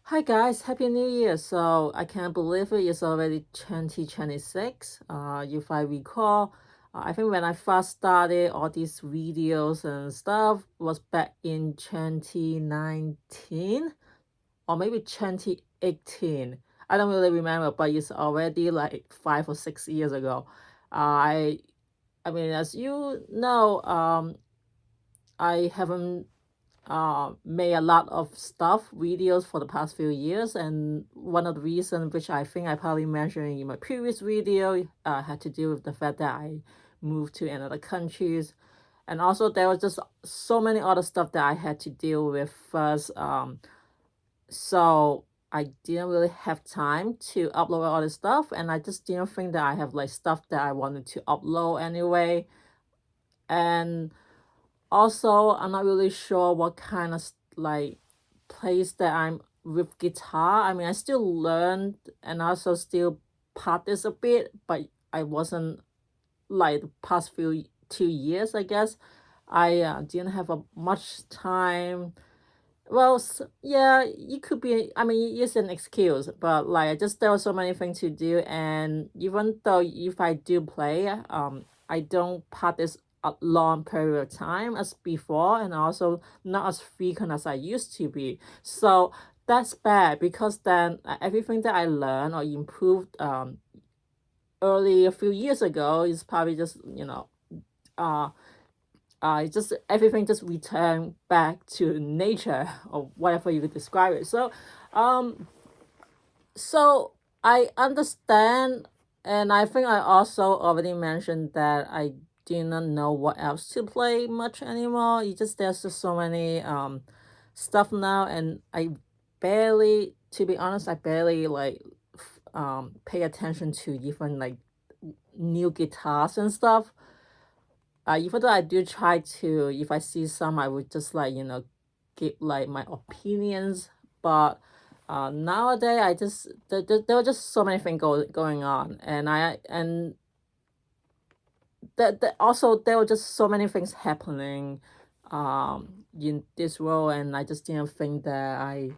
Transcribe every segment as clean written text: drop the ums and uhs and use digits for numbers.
Hi guys, Happy New Year. So I can't believe it's already 2026. If I recall, I think when I first started all these videos and stuff was back in 2019 or maybe 2018. I don't really remember, but it's already like 5 or 6 years ago. I mean, as you know, I haven't made a lot of stuff videos for the past few years, and one of the reasons which I think I probably mentioned in my previous video had to do with the fact that I moved to another countries, and also there was just so many other stuff that I had to deal with first. So I didn't really have time to upload all this stuff, and I just didn't think that I have like stuff that I wanted to upload anyway. And also, I'm not really sure what kind of like place that I'm with guitar. I mean, I still learned and also still practice a bit, but I wasn't like the past 2 years, I guess. I didn't have much time. Well, yeah, it could be. I mean, it's an excuse, but like I just there were so many things to do, and even though if I do play, I don't practice a long period of time as before, and also not as frequent as I used to be. So that's bad because then everything that I learned or improved early a few years ago is probably just uh just everything just return back to nature or whatever you could describe it. Um, so I understand, and I think I also already mentioned that I do not know what else to play much anymore. It just there's just so many stuff now, and I barely, to be honest, I barely like pay attention to even like new guitars and stuff. Even though I do try to, if I see some, I would just like, give like my opinions. But nowadays, I just, there were just so many things going on. And also, there were just so many things happening in this world. And I just didn't think that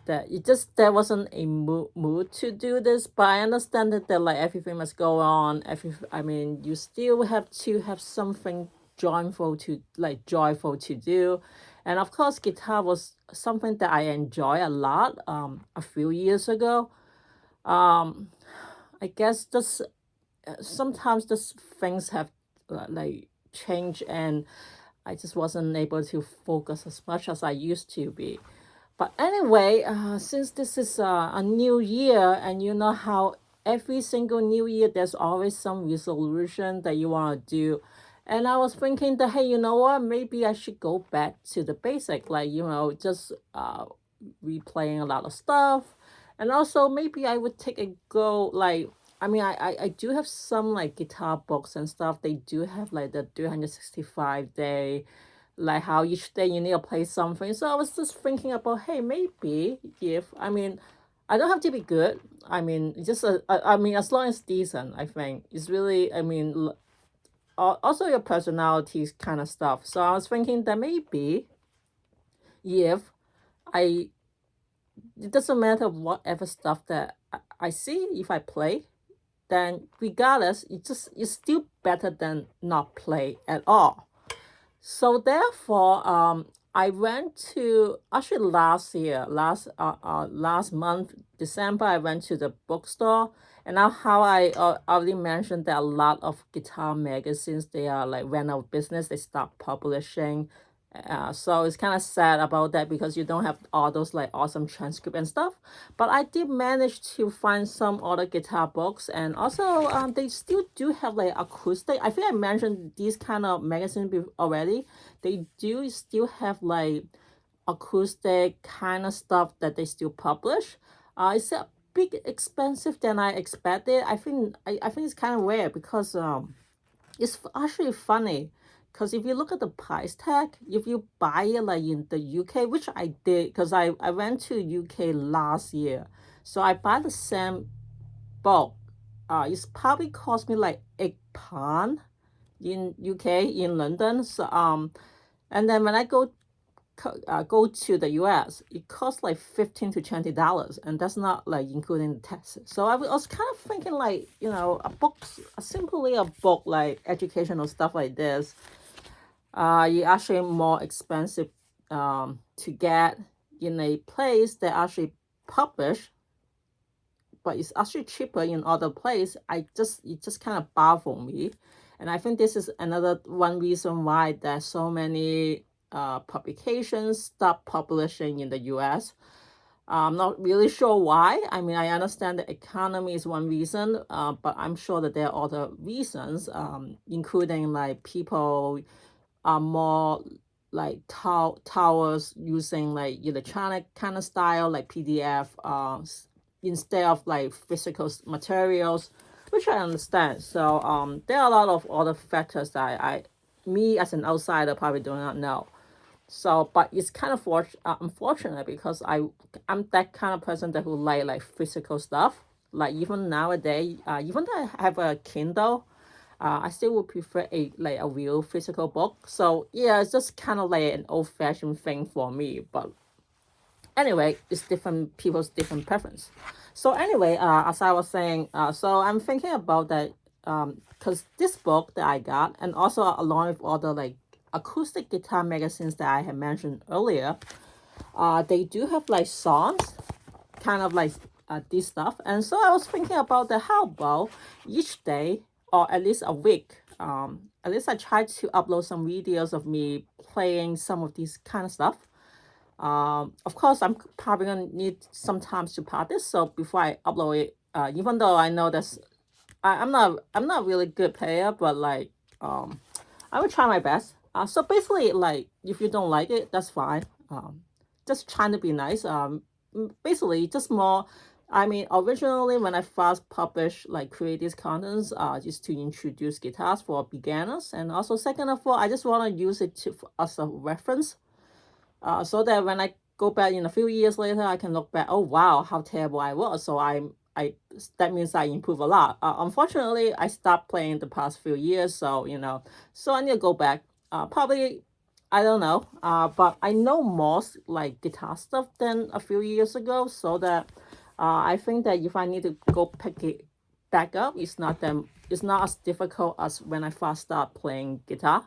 it just there wasn't a mood to do this, but I understand that like everything must go on. I mean, you still have to have something joyful to do, and of course guitar was something that I enjoy a lot a few years ago. um I guess just sometimes just things have like changed, and I just wasn't able to focus as much as I used to be. But anyway, since this is a new year, and you know how every single new year there's always some resolution that you want to do. And I was thinking that, hey, you know what? Maybe I should go back to the basic, like, just replaying a lot of stuff. And also, maybe I would take a go, like, I mean, I do have some like guitar books and stuff. They do have like the 365-day, like how each day you need to play something. So I was just thinking about, hey, maybe if I mean, I don't have to be good. I mean, just I mean, as long as decent, I think it's really. I mean, also your personality kind of stuff. So I was thinking that maybe if I, it doesn't matter whatever stuff that I see, if I play, then regardless, it's still better than not play at all. So therefore, I went to actually last month, December, I went to the bookstore, and now how I already mentioned that a lot of guitar magazines, they are like ran out of business, they stopped publishing. So it's kind of sad about that because you don't have all those like awesome transcript and stuff. But I did manage to find some other guitar books, and also they still do have like acoustic. I think I mentioned these kind of magazines already. They do still have like acoustic kind of stuff that they still publish. It's a bit expensive than I expected. I think it's kind of rare because it's actually funny because if you look at the price tag, if you buy it like in the UK, which I did because I went to UK last year, so I buy the same bulk. It's probably cost me like £8 in UK in London. So and then when I go go to the US, it costs like $15 to $20, and that's not like including the taxes. So I was kind of thinking like, a book, simply a book like educational stuff like this, you actually more expensive to get in a place that actually publish, but it's actually cheaper in other place. It just kind of baffle me, and I think this is another one reason why there's so many publications stop publishing in the U.S. I'm not really sure why. I mean, I understand the economy is one reason, but I'm sure that there are other reasons, including like people are more like towers using like electronic kind of style, like PDF, instead of like physical materials, which I understand. So there are a lot of other factors that me as an outsider probably do not know. So, but it's kind of unfortunate because I'm that kind of person that who like physical stuff. Like even nowadays, even though I have a Kindle, I still would prefer a real physical book. So yeah, it's just kind of like an old fashioned thing for me. But anyway, it's different people's different preference. So anyway, as I was saying, so I'm thinking about that, because this book that I got, and also along with other like acoustic guitar magazines that I had mentioned earlier, they do have like songs, kind of like this stuff. And so I was thinking about the how about each day or at least a week, at least I try to upload some videos of me playing some of these kind of stuff. Of course, I'm probably gonna need some time to practice. So before I upload it, even though I know that's I'm not really good player, but like I will try my best. So basically, like if you don't like it, that's fine. Just trying to be nice. Basically, just more. I mean, originally when I first published like create these contents, just to introduce guitars for beginners, and also second of all, I just want to use it as a reference, so that when I go back in a few years later, I can look back. Oh wow, how terrible I was. So I that means I improve a lot. Unfortunately, I stopped playing the past few years, so so I need to go back. Probably, I don't know. But I know more like guitar stuff than a few years ago, so that I think that if I need to go pick it back up, it's not as difficult as when I first start playing guitar.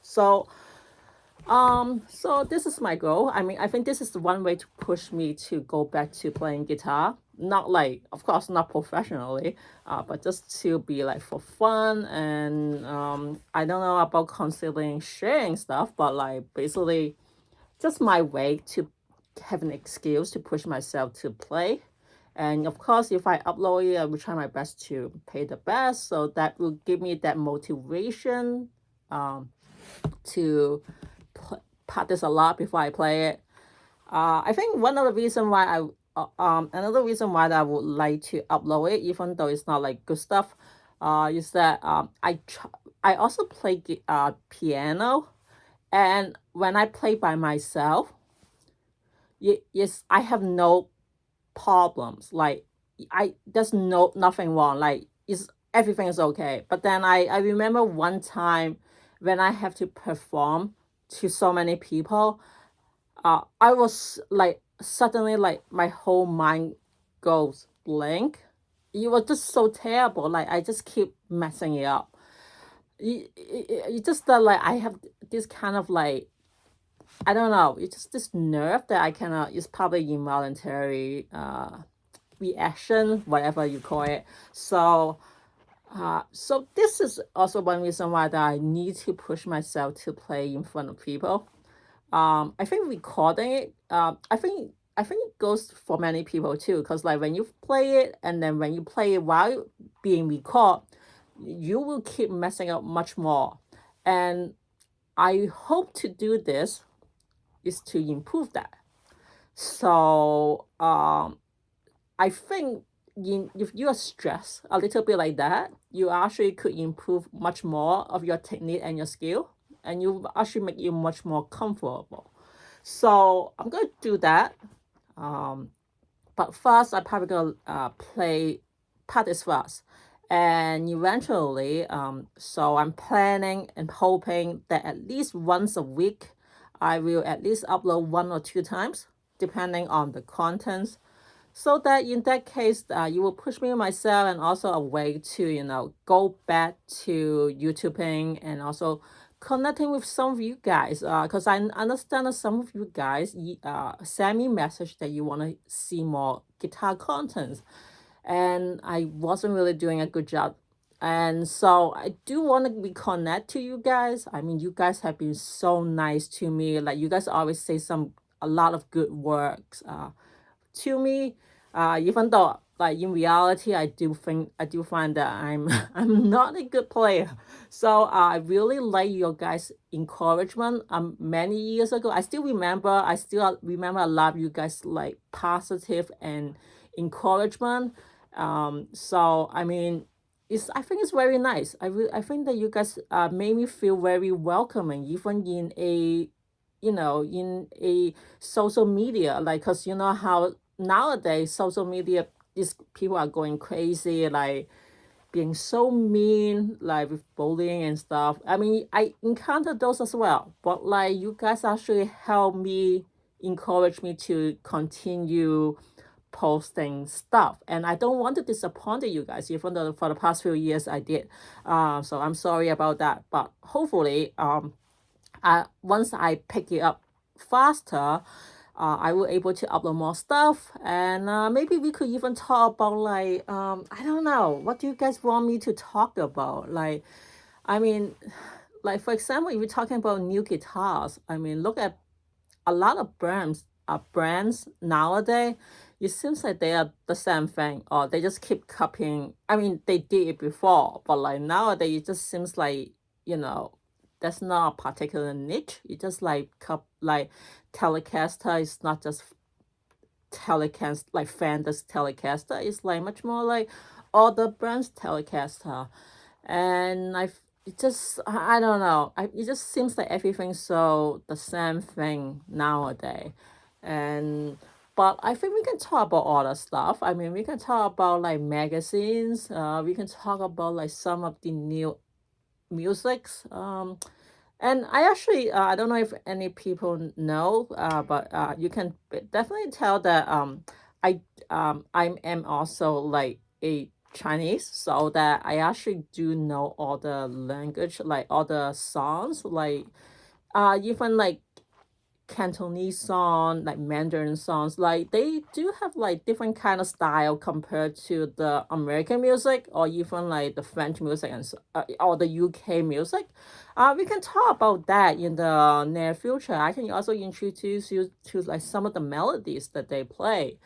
So so this is my goal. I mean, I think this is the one way to push me to go back to playing guitar. Not like, of course, not professionally, but just to be like for fun. And I don't know about considering sharing stuff, but like basically just my way to have an excuse to push myself to play. And of course, if I upload it, I will try my best to play the best. So that will give me that motivation to practice a lot before I play it. I think one of the reason why another reason why I would like to upload it, even though it's not like good stuff, is that I also play piano, and when I play by myself, yes, I have no problems. Like there's nothing wrong. Like is everything is okay. But then I remember one time when I have to perform to so many people, I was like suddenly like my whole mind goes blank. It was just so terrible. Like I just keep messing it up. It just that like I have this kind of like, I don't know. It's just this nerve that I cannot. It's probably involuntary reaction, whatever you call it. So so this is also one reason why that I need to push myself to play in front of people. I think recording it, I think it goes for many people too, because like when you play it and then when you play it while being recorded, you will keep messing up much more. And I hope to do this is to improve that. So I think if you are stressed a little bit like that, you actually could improve much more of your technique and your skill, and you actually make you much more comfortable. So I'm gonna do that. Um, but first, I probably gonna play practice first, and eventually, so I'm planning and hoping that at least once a week, I will at least upload 1 or 2 times, depending on the contents. So that in that case, you will push me myself, and also a way to, go back to YouTubing and also connecting with some of you guys. Because I understand that some of you guys send me message that you want to see more guitar contents, and I wasn't really doing a good job. And so I do want to reconnect to you guys. I mean, you guys have been so nice to me. Like, you guys always say a lot of good words to me. Even though, like, in reality, I do find that I'm I'm not a good player. So I really like your guys' encouragement. Many years ago, I still remember a lot of you guys like positive and encouragement. So I mean, I think it's very nice. I think that you guys made me feel very welcoming, even in a, in a social media, like, because you know how nowadays social media, these people are going crazy, like being so mean, like with bullying and stuff. I mean, I encountered those as well, but like you guys actually help me, encourage me to continue posting stuff, and I don't want to disappoint you guys, even though for the past few years I did. So I'm sorry about that, but hopefully once I pick it up faster, I will able to upload more stuff, and maybe we could even talk about, like, I don't know, what do you guys want me to talk about? Like, I mean, like, for example, if you're talking about new guitars, I mean, look at a lot of brands nowadays. It seems like they are the same thing, or they just keep copying. I mean, they did it before, but like nowadays it just seems like, you know that's not a particular niche. It just like like Telecaster is not just Telecast, like Fender's Telecaster. It's like much more like other brands Telecaster. And it just, I don't know, it just seems like everything's so the same thing nowadays. And but I think we can talk about other stuff. I mean, we can talk about like magazines. We can talk about like some of the new musics. And I actually, I don't know if any people know, but you can definitely tell that I am also like a Chinese, so that I actually do know all the language, like all the songs, like even like Cantonese song, like Mandarin songs, like they do have like different kind of style compared to the American music, or even like the French music or the UK music. We can talk about that in the near future. I can also introduce you to like some of the melodies that they play.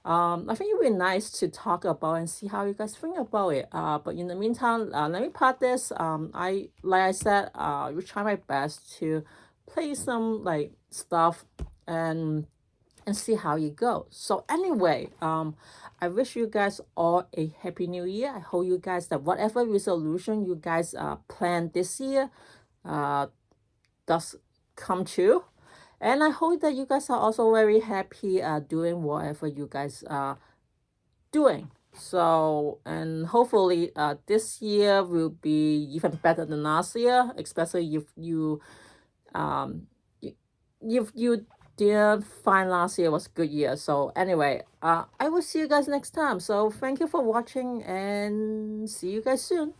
I think it would be nice to talk about and see how you guys think about it. But in the meantime, let me part this. Like I said, will try my best to play some like stuff and see how you go. So anyway, I wish you guys all a happy new year. I hope you guys that whatever resolution you guys plan this year does come true. And I hope that you guys are also very happy doing whatever you guys are doing. So, and hopefully this year will be even better than last year, especially if um you did find last year was a good year. So anyway, I will see you guys next time. So thank you for watching, and see you guys soon.